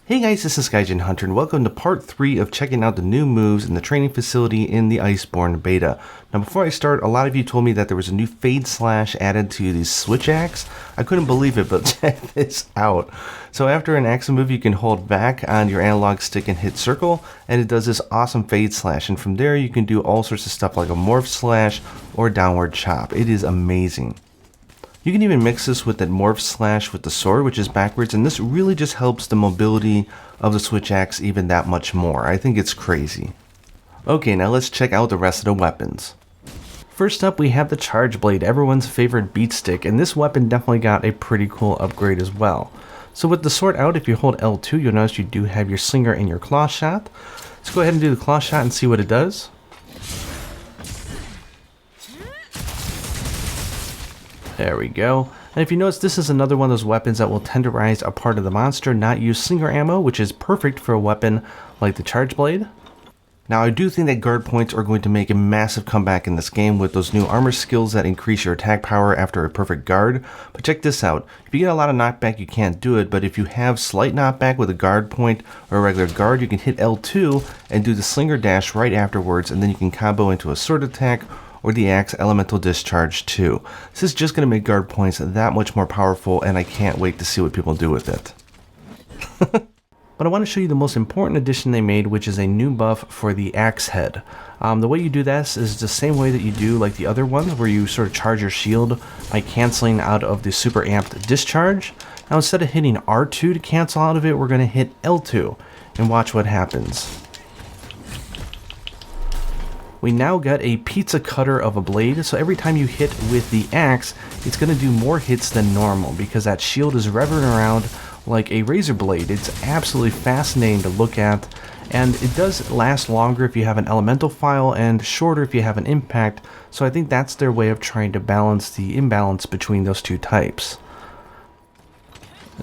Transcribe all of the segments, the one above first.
Hey guys, this is Gaijin Hunter and welcome to part 3 of checking out the new moves in the training facility in the Iceborne beta. Now before I start, a lot of you told me that there was a new fade slash added to the switch axe. I couldn't believe it, but check this out. So after an axe move, you can hold back on your analog stick and hit circle, and it does this awesome fade slash, and from there you can do all sorts of stuff like a morph slash or downward chop. It is amazing. You can even mix this with that morph slash with the sword, which is backwards, and this really just helps the mobility of the switch axe even that much more. I think it's crazy. Okay, now let's check out the rest of the weapons. First up, we have the charge blade, everyone's favorite beat stick, and this weapon definitely got a pretty cool upgrade as well. So with the sword out, if you hold L2, you'll notice you do have your slinger and your claw shot. Let's go ahead and do the claw shot and see what it does. There we go. And if you notice, this is another one of those weapons that will tenderize a part of the monster, not use slinger ammo, which is perfect for a weapon like the charge blade. Now I do think that guard points are going to make a massive comeback in this game with those new armor skills that increase your attack power after a perfect guard. But check this out, if you get a lot of knockback you can't do it, but if you have slight knockback with a guard point or a regular guard, you can hit L2 and do the slinger dash right afterwards, and then you can combo into a sword attack or the axe elemental discharge too. This is just going to make guard points that much more powerful, and I can't wait to see what people do with it. But I want to show you the most important addition they made, which is a new buff for the axe head. The way you do this is the same way that you do like the other one, where you sort of charge your shield by canceling out of the super amped discharge. Now instead of hitting R2 to cancel out of it, we're going to hit L2 and watch what happens. We now got a pizza cutter of a blade, so every time you hit with the axe, it's going to do more hits than normal because that shield is revving around like a razor blade. It's absolutely fascinating to look at, and it does last longer if you have an elemental file and shorter if you have an impact, so I think that's their way of trying to balance the imbalance between those two types.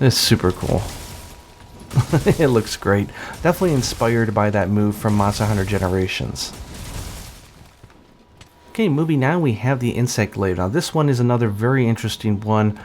It's super cool. It looks great. Definitely inspired by that move from Monster Hunter Generations. Okay, moving on, we have the insect glaive. Now this one is another very interesting one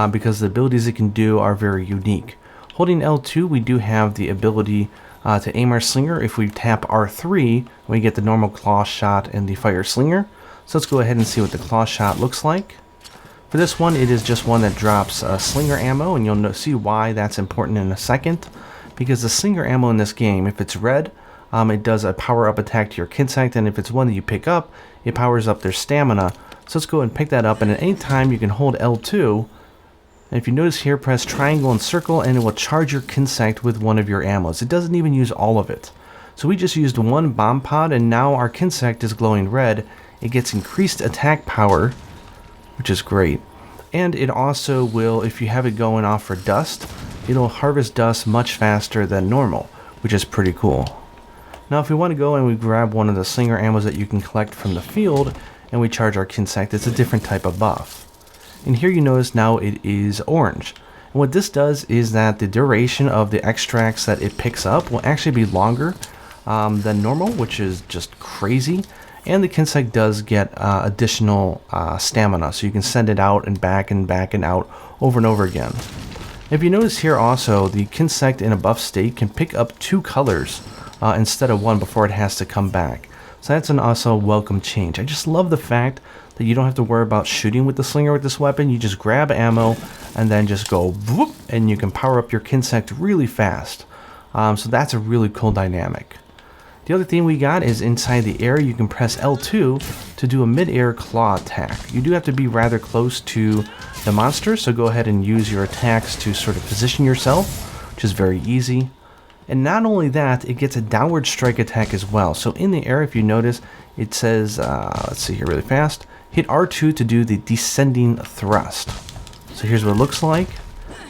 because the abilities it can do are very unique. Holding L2, we do have the ability to aim our slinger. If we tap R3, we get the normal claw shot and the fire slinger. So let's go ahead and see what the claw shot looks like. For this one, it is just one that drops slinger ammo, and you'll see why that's important in a second. Because the slinger ammo in this game, if it's red, it does a power-up attack to your Kinsect, and if it's one that you pick up, it powers up their stamina. So let's go ahead and pick that up, and at any time you can hold L2, and if you notice here, press triangle and circle, and it will charge your Kinsect with one of your ammos. It doesn't even use all of it. So we just used one bomb pod, and now our Kinsect is glowing red. It gets increased attack power, which is great. And it also will, if you have it going off for dust, it'll harvest dust much faster than normal, which is pretty cool. Now if we want to go and we grab one of the slinger ammos that you can collect from the field and we charge our Kinsect, it's a different type of buff. And here you notice now it is orange. And what this does is that the duration of the extracts that it picks up will actually be longer than normal, which is just crazy. And the Kinsect does get additional stamina, so you can send it out and back and back and out over and over again. If you notice here also, the Kinsect in a buff state can pick up 2 colors instead of 1 before it has to come back. So that's an also welcome change. I just love the fact that you don't have to worry about shooting with the slinger with this weapon. You just grab ammo and then just go whoop, and you can power up your Kinsect really fast. So that's a really cool dynamic. The other thing we got is inside the air, you can press L2 to do a mid-air claw attack. You do have to be rather close to the monster, so go ahead and use your attacks to sort of position yourself, which is very easy. And not only that, it gets a downward strike attack as well. So in the air, if you notice, it says, let's see here really fast, hit R2 to do the descending thrust. So here's what it looks like.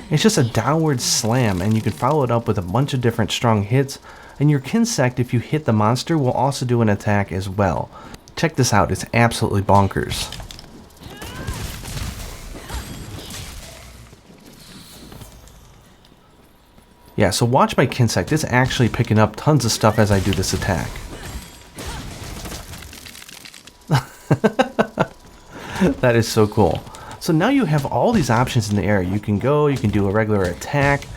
It's just a downward slam, and you can follow it up with a bunch of different strong hits. And your Kinsect, if you hit the monster, will also do an attack as well. Check this out, it's absolutely bonkers. Yeah, so watch my Kinsect. It's actually picking up tons of stuff as I do this attack. That is so cool. So now you have all these options in the air. You can go, you can do a regular attack,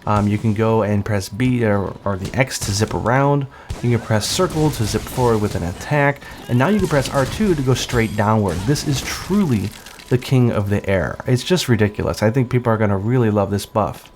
You can go and press B or the X to zip around. You can press circle to zip forward with an attack. And now you can press R2 to go straight downward. This is truly the king of the air. It's just ridiculous. I think people are going to really love this buff.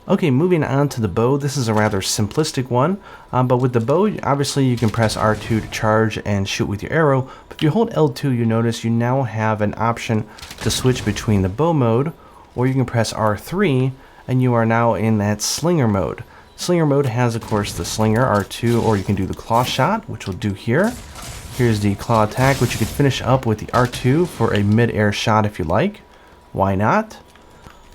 Okay, moving on to the bow. This is a rather simplistic one, but with the bow, obviously you can press R2 to charge and shoot with your arrow, but if you hold L2, you notice you now have an option to switch between the bow mode, or you can press R3, and you are now in that slinger mode. Slinger mode has, of course, the slinger, R2, or you can do the claw shot, which we'll do here. Here's the claw attack, which you can finish up with the R2 for a mid-air shot if you like. Why not?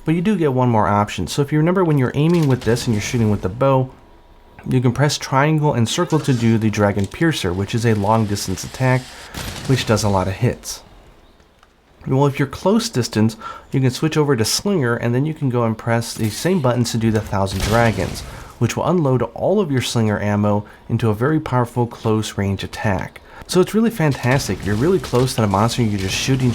But you do get one more option. So if you remember when you're aiming with this and you're shooting with the bow, you can press triangle and circle to do the Dragon Piercer, which is a long distance attack, which does a lot of hits. Well, if you're close distance, you can switch over to Slinger, and then you can go and press the same buttons to do the 1,000 Dragons, which will unload all of your Slinger ammo into a very powerful close range attack. So it's really fantastic. If you're really close to the monster, you're just shooting,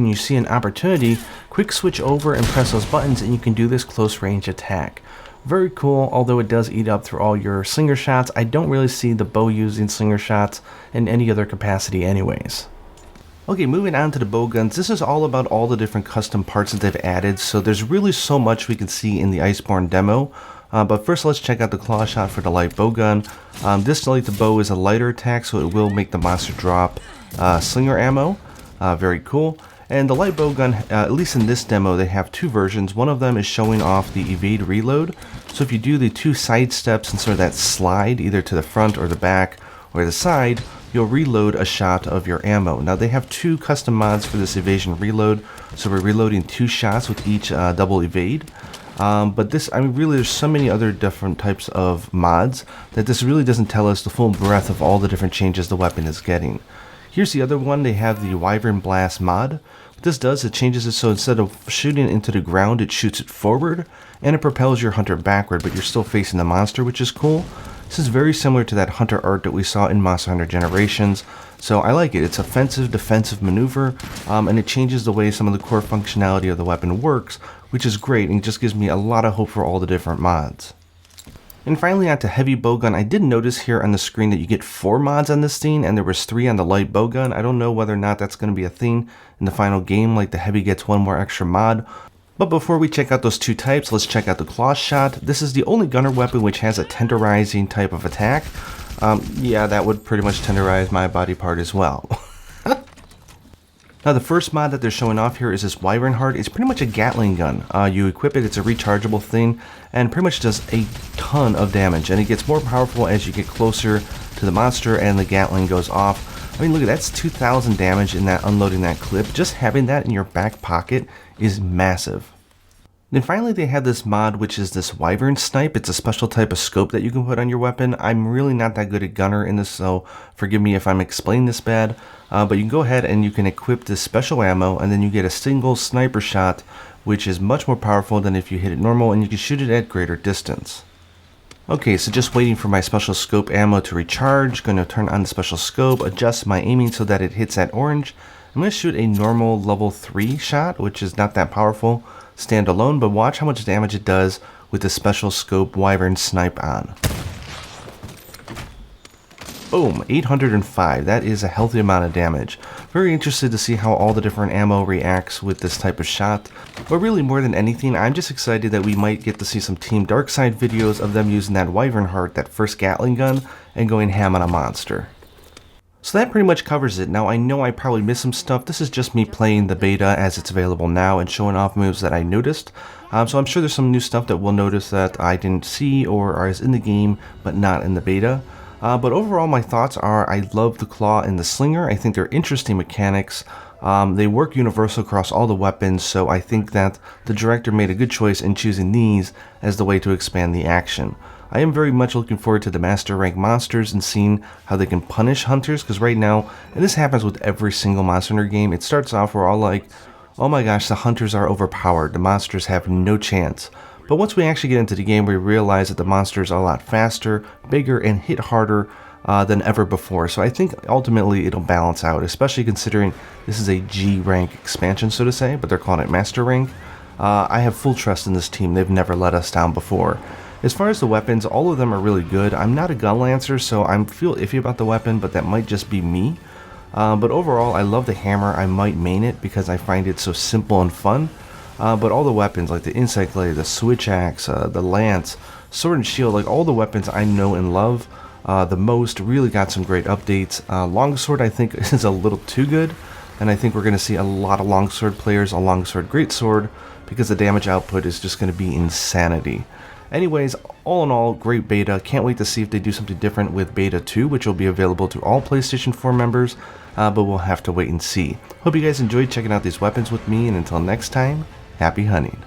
you see an opportunity, quick switch over and press those buttons and you can do this close range attack. Very cool, although it does eat up through all your slinger shots. I don't really see the bow using slinger shots in any other capacity anyways. Okay, moving on to the bow guns. This is all about all the different custom parts that they've added, so there's really so much we can see in the Iceborne demo. But first let's check out the claw shot for the light bowgun. This, like the bow, is a lighter attack, so it will make the monster drop slinger ammo. Very cool. And the light bowgun, at least in this demo, they have two versions. One of them is showing off the evade reload. So if you do the two side steps and sort of that slide, either to the front or the back or the side, you'll reload a shot of your ammo. Now they have two custom mods for this evasion reload, so we're reloading 2 shots with each double evade. But this, I mean, really there's so many other different types of mods that this really doesn't tell us the full breadth of all the different changes the weapon is getting. Here's the other one. They have the Wyvern Blast mod. What this does, it changes it so instead of shooting into the ground, it shoots it forward, and it propels your hunter backward, but you're still facing the monster, which is cool. This is very similar to that hunter art that we saw in Monster Hunter Generations, so I like it. It's offensive, defensive maneuver, and it changes the way some of the core functionality of the weapon works, which is great, and it just gives me a lot of hope for all the different mods. And finally, on to heavy bowgun. I did notice here on the screen that you get 4 mods on this thing, and there was 3 on the light bowgun. I don't know whether or not that's going to be a thing in the final game, like the heavy gets 1 more extra mod. But before we check out those 2 types, let's check out the claw shot. This is the only gunner weapon which has a tenderizing type of attack. Yeah, that would pretty much tenderize my body part as well. Now the first mod that they're showing off here is this Wyvern Heart. It's pretty much a Gatling gun. You equip it, it's a rechargeable thing, and pretty much does a ton of damage. And it gets more powerful as you get closer to the monster and the Gatling goes off. I mean, look, that's 2,000 damage in that unloading that clip. Just having that in your back pocket is massive. Then finally they have this mod, which is this Wyvern Snipe. It's a special type of scope that you can put on your weapon. I'm really not that good at gunner in this, so forgive me if I'm explaining this bad. But you can go ahead and you can equip this special ammo, and then you get a single sniper shot, which is much more powerful than if you hit it normal, and you can shoot it at greater distance. Okay, so just waiting for my special scope ammo to recharge. Going to turn on the special scope, adjust my aiming so that it hits that orange. I'm going to shoot a normal level 3 shot, which is not that powerful standalone, but watch how much damage it does with the special scope Wyvern Snipe on. Boom, 805. That is a healthy amount of damage. Very interested to see how all the different ammo reacts with this type of shot. But really, more than anything, I'm just excited that we might get to see some Team Darkside videos of them using that Wyvern Heart, that first Gatling gun, and going ham on a monster. So that pretty much covers it. Now I know I probably missed some stuff. This is just me playing the beta as it's available now and showing off moves that I noticed. So I'm sure there's some new stuff that we'll notice that I didn't see or is in the game but not in the beta. But overall my thoughts are I love the claw and the slinger. I think they're interesting mechanics. They work universal across all the weapons, so I think that the director made a good choice in choosing these as the way to expand the action. I am very much looking forward to the master rank monsters and seeing how they can punish hunters, because right now, and this happens with every single Monster Hunter game, it starts off we're all like, oh my gosh, the hunters are overpowered, the monsters have no chance. But once we actually get into the game, we realize that the monsters are a lot faster, bigger, and hit harder than ever before. So I think ultimately it'll balance out, especially considering this is a G rank expansion, so to say, but they're calling it master rank. I have full trust in this team. They've never let us down before. As far as the weapons, all of them are really good. I'm not a gun lancer, so I feel iffy about the weapon, but that might just be me. But overall, I love the hammer. I might main it because I find it so simple and fun. But all the weapons, like the insect blade, the switch axe, the lance, sword and shield, like all the weapons I know and love the most, really got some great updates. Longsword I think is a little too good, and I think we're going to see a lot of longsword players on longsword greatsword because the damage output is just going to be insanity. Anyways, all in all, great beta. Can't wait to see if they do something different with beta 2, which will be available to all PlayStation 4 members, but we'll have to wait and see. Hope you guys enjoyed checking out these weapons with me, and until next time, happy hunting.